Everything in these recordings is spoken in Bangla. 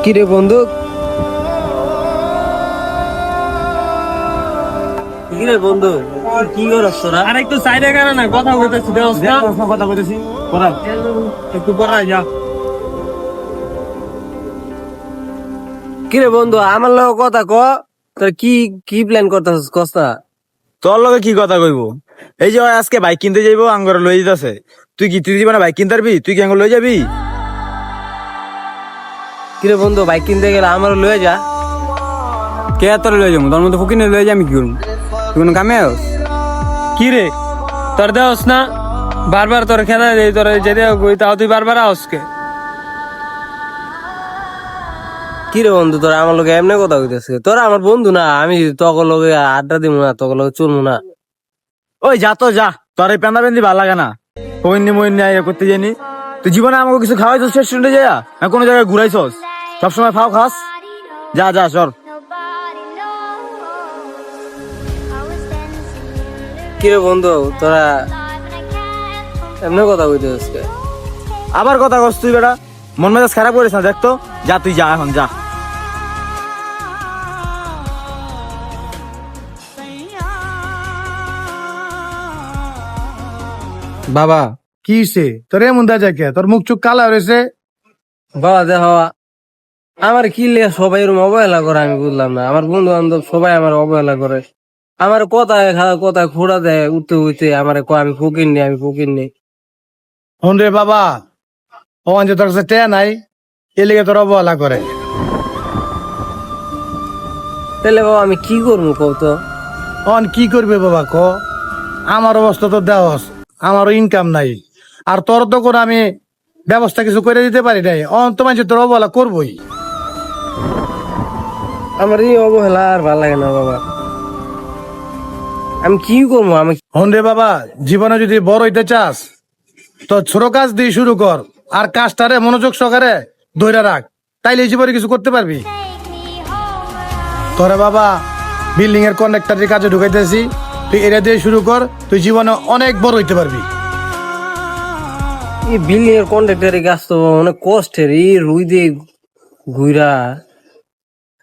কিরে বন্ধু, কিরে বন্ধু, কি করছ তোরা? আর একটু সাইডে গেলে না, কথা বলতেছি। কথা বলতেছি, পড়া একটু পড়াই যা। কিরে বন্ধু, আমার লোক কথা ক। তোর কি কি প্ল্যান করতেছিস কস্তা? তোর লগে কি কথা কইব? এই যে ওই আজকে বাইক কিনতে যাইবো, আঙ্গরে লই যেতেছে। তুই দিবা না বাইক কিনতে পারবি? তুই কি আঙ্গুর লই যাবি? কিরে বন্ধু, বাইক কিনতে গেলে আমারও লয়ে যা। কে তোর লয়ে যাবো? তোর মতো ফকিনে লয়ে যাই আমি কি করবো? তুই কোনো কামে আস? কি রে, তোর দেওস না? বারবার তোর খেলা দেই, তোর যেতে কই, তাও তুই বারবার আসকে। কিরে বন্ধু, তোরা আমার লোকে এমনি কথা কইতেছে? তোরা আমার বন্ধু না, আমি তোকে লোকে আড্ডা দিব না, তোকে লোকে চলবো না। ওই যা তো যা, তোর এই পেন্দা পেন্দি ভালো লাগে না। ওইনি আইয়া করতে জানি। তুই জীবনে আমাকে কিছু খাওয়াইছস রেস্টুরেন্টে যাইয়া? না কোনো জায়গায় ঘুরাইছস? সবসময় ফাও খাস? যা যা সর। কিরে বন্ধু, তোরা এমনি কথা কইতেছিস কে? আবার কথা কস তুই বেটা? মন মেজাজ খারাপ করিস না, দেখ তো। যা তুই যা, এখন যা। বাবা কি হইছে তোর এমন দা যাকে তোর মুখ চুখ কালা হয়েছে? বাবা দেখো, আমার কি লিয়ে সবাই এরকম অবহেলা করে আমি বুঝলাম না। আমার বন্ধু বান্ধব সবাই আমার অবহেলা করে। আমার কথায় খোড়া দেয় উঠতে উঠতে, আমার আমি ফকির নি, আমি ফকির নি। হন রে বাবা, ওখান যে তোর কাছে টেয়া নাই, এ লিগে তোর অবহেলা করে। তাহলে বাবা আমি কি করবো কত? অন কি করবে বাবা ক? আমার অবস্থা তো দেওয়াস, আমারও ইনকাম নাই, আর তোর তো করে আমি ব্যবস্থা কিছু করে দিতে পারি নাই। অন তো মানুষ তোর অবহেলা করবই। আমার এই অবহেলা আর ভালো লাগে না বাবা। আমি কি করবো? আমি হন রে বাবা, জীবনে যদি বড় হইতে চাস তো ছোট কাজ দিয়ে শুরু কর, আর কাজটারে মনোযোগ সহকারে ধইরা রাখ, তাইলে এই জীবনে কিছু করতে পারবি। তোরে বাবা বিল্ডিং এর কন্ট্রাক্টরের কাজে ঢুকাইতেছি, তুই এটা দিয়ে শুরু কর, তুই জীবনে অনেক বড় হইতে পারবি। এই বিল্ডিং এর কন্ট্রাক্টরের কাজ তো অনেক কষ্টের। এই রুই ঘুরা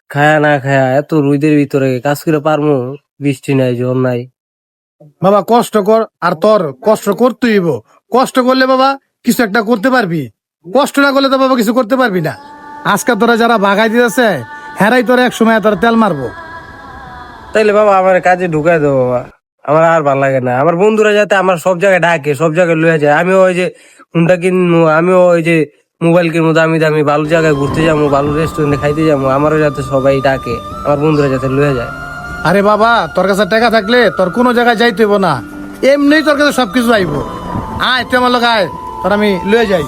খায়া না খায়া এত রুইদের ভিতরে কাজ করে পারবো? বৃষ্টি নাই, জল নাই। বাবা কষ্ট কর, আর তোর কষ্ট করতেই হইব। কষ্ট করলে বাবা কিছু একটা করতে পারবি, কষ্ট না করলে তো বাবা কিছু করতে পারবি না। আজকে তোরা যারা ভাগাই দিতেছে হেরাই তোরা এক সময় তোরা তেল মারবো। তাইলে বাবা আমার কাজে ঢুকাই দেবো বাবা। আমার আর ভালো লাগে না। আমার বন্ধুরা যাতে আমার সব জায়গায় ডাকে, সব জায়গায় লয়ে যায়। আমিও ওই যে হুন্ডা কিনবো, আমিও ওই যে মোবাইল কিনবো দামি দামি, ভালো জায়গায় ঘুরতে যাবো, ভালো রেস্টুরেন্টে খাইতে যাবো, আমারও যাতে সবাই ডাকে, আমার বন্ধুরা যাতে লয়ে যায়। আরে বাবা, তোর কাছে টাকা থাকলে তোর কোনো জায়গায় যাইতে হইব না, এমনি তোর কাছে সবকিছু আইব। আয় তুই আমার লোক আয়, তোর আমি লয়ে যাই।